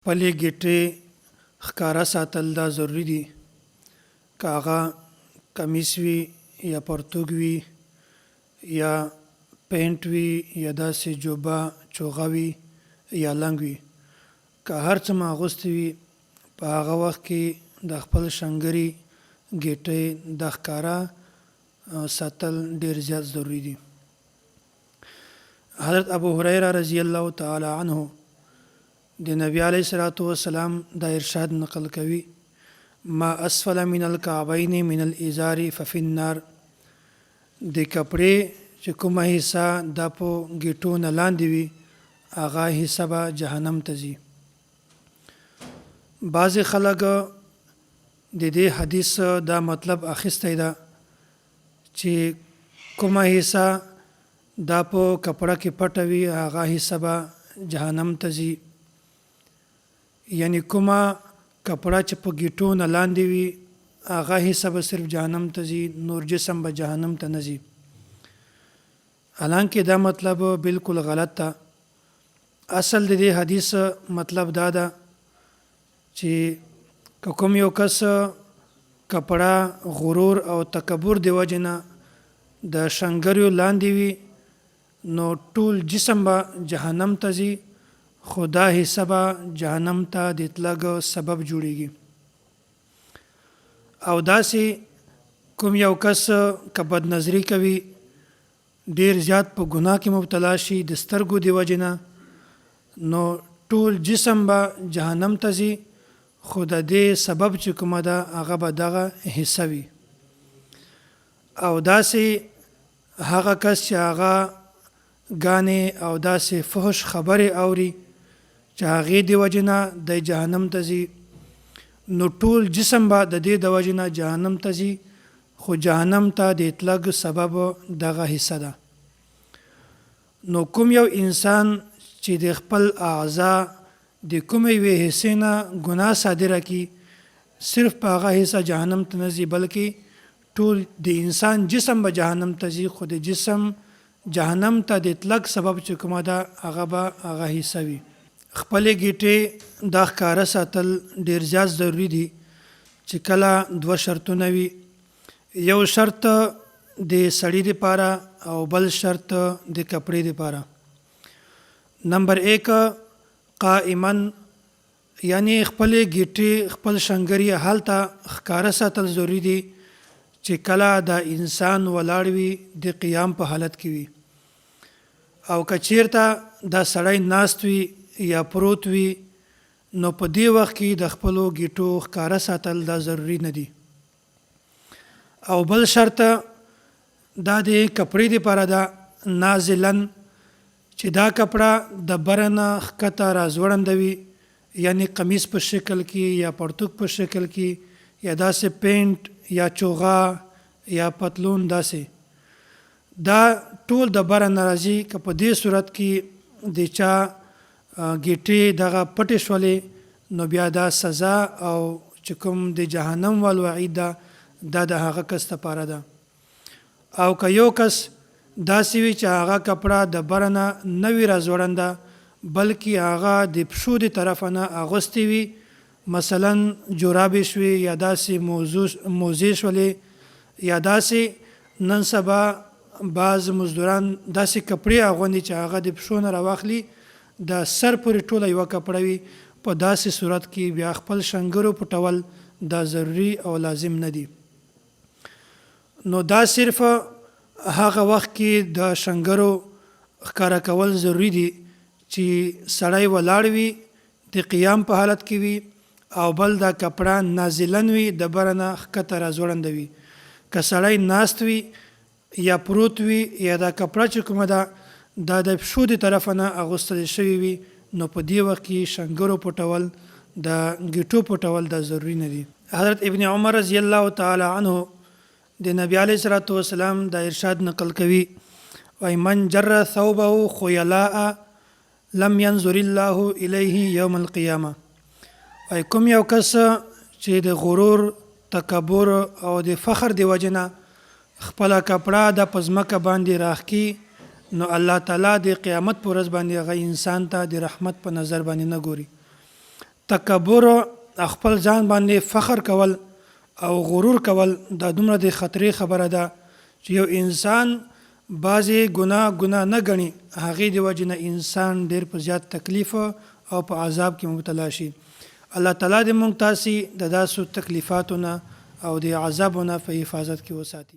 خپلې ګیټې خکارہ ساتل دا ضروری دي. که هغه کمیس وي یا پرتوګ وي یا پینټ وي یا داسې جوبه چوغه وي یا لنګ وي، که هر څه ما اغوستی وي په هغه وخت کې د خپل شنګري ګیټې د خکارہ ساتل ډیر زیات ضروری دي. حضرت ابو هریره رضی الله تعالی عنه د نبی علیه الصلاۃ والسلام دا ارشاد نقل کوي: ما اسفل من الکعبین من الازار ففي النار. د کپړې چې کومه حصہ دا په ګیټو نه لاندې وي هغه حصہ به جهنم ته ځي. بعضې خلک د دې حدیث دا مطلب اخیستی ده چې کومه حصہ دا په کپړه کې پټه وي هغه حصہ به جهنم ته ځي، یعنی کومه کپړه چې په ګیټو نه لاندې وي هغه حصہ به صرف جهنم ته ځي، نور جسم به جهنم ته نه ځي. حالانکه دا مطلب بالکل غلط ده. اصل د دې حدیث مطلب دا ده چې کوم یو کس کپړه غرور او تکبر دی وجه نه د شنګریو لاندې وي نو ټول جسم به جهنم ته ځي، خو دا حصہ به جهنم ته د تلګ سبب جوړیږي. او داسې کوم یو کس که بد نظری کوي ډیر زیات په ګناه کې مبتلا شي د سترګو دی وجه نه نو ټول جسم به جهنم ته ځي، خو د دې سبب چې کومه ده هغه به دغه حصہ وي. او داسې هغه کس چې هغه ګانې او داسې فحش خبرې اوري چې هغې د وجې نه د جهنم ته ځي نو ټول جسم به د دې د وجې نه جهنم ته ځي، خو جهنم ته د تلګ سبب دغه حصہ ده. نو کوم یو انسان چې د خپل اعضا د کومې یوې حصې نه ګناه صادره کړي صرف په هغه حصہ جهنم ته نه ځي بلکې ټول د انسان جسم به جهنم ته ځي، خو د جسم جهنم ته د تلګ سبب چې کومه ده هغه به هغه حصہ وي. خپلې ګیټې دا ښکاره ساتل ډیر زیات ضروری دي چې کله دوه شرطونه وي، یو شرط د سړي دپاره او بل شرط د کپړې دپاره. نمبر 1 قائما، یعنی خپلې ګیټې خپل شنګري هلته ښکاره ساتل ضروری دي چې کله دا انسان ولاړ وي د قیام په حالت کې وي، او که چیرته دا سړی ناست وي یا پروت وي نو په دې وخت کې د خپلو ګیټو ښکاره ساتل دا ضروری نه دي. او بل شرط دا د کپړې دپاره ده نازلن، چې دا کپړه د بره نه ښکته راځوړندوي، یعنی قمیص په شکل کې یا پرتوک په شکل کې یا داسې پینټ یا چوغه یا پتلون، داسې دا ټول د بره نه راځي. که په دې صورت کې د چا ګیټې دغه پټې شولې نو بیا دا سزا او چې کوم د جهنم والوعید ده دا د هغه کس لپاره ده. او که یو کس داسې وي چې هغه کپړه د بره نه نه وي راځوړنده بلکې هغه د پښو د طرفه نه اغوستې وي، مثلا جورابې شوې یا داسې موزې شولې یا داسې نن سبا بعض مزدوران داسې کپړې اغوندي چې هغه د پښو نه راواخلي د سر پورې ټوله یوه کپړه وي، په داسې صورت کې بیا خپل شنګرو پټول دا ضروری او لازم نه دي. نو دا صرف هغه وخت کې د شنګرو ښکاره کول ضروری دي چې سړی ولاړ وي د قیام په حالت کې وي او بل دا کپړه نازلن وي د بره نه ښکته راځوړنده وي. که سړی ناست وي یا پروت وي یا دا کپړه چې کومه ده دا د پښو د طرفه نه اغوستل شوي وي نو په دې وخت کې شنګرو پټول د ګیټو پټول دا ضروری نه دي. حضرت ابن عمر رضی الله تعالی عنه د نبی علیه الصلاۃ والسلام دا ارشاد نقل کوي: وای من جر ثوبه خیلاء لم ينظر الله الیه یوم القیامه. وای کوم یو کس چې د غرور، تکبر او د فخر دی وجه نه خپله کپړه د پزمکه باندې راخکي نو الله تعالی د قیامت پر ورځ باندې هغه انسان ته د رحمت په نظر باندې نه ګوري. تکبر خپل ځان باندې فخر کول او غرور کول دا دومره د خطرې خبره ده چې یو انسان بعضې ګناه نه ګڼي، هغې د وجې نه انسان ډېر په زیات تکلیف او په عذاب کې مبتلا شي. الله تعالی دې موږ تاسې د داسو تکلیفاتو نه او د عذابو نه په حفاظت کې وساتي.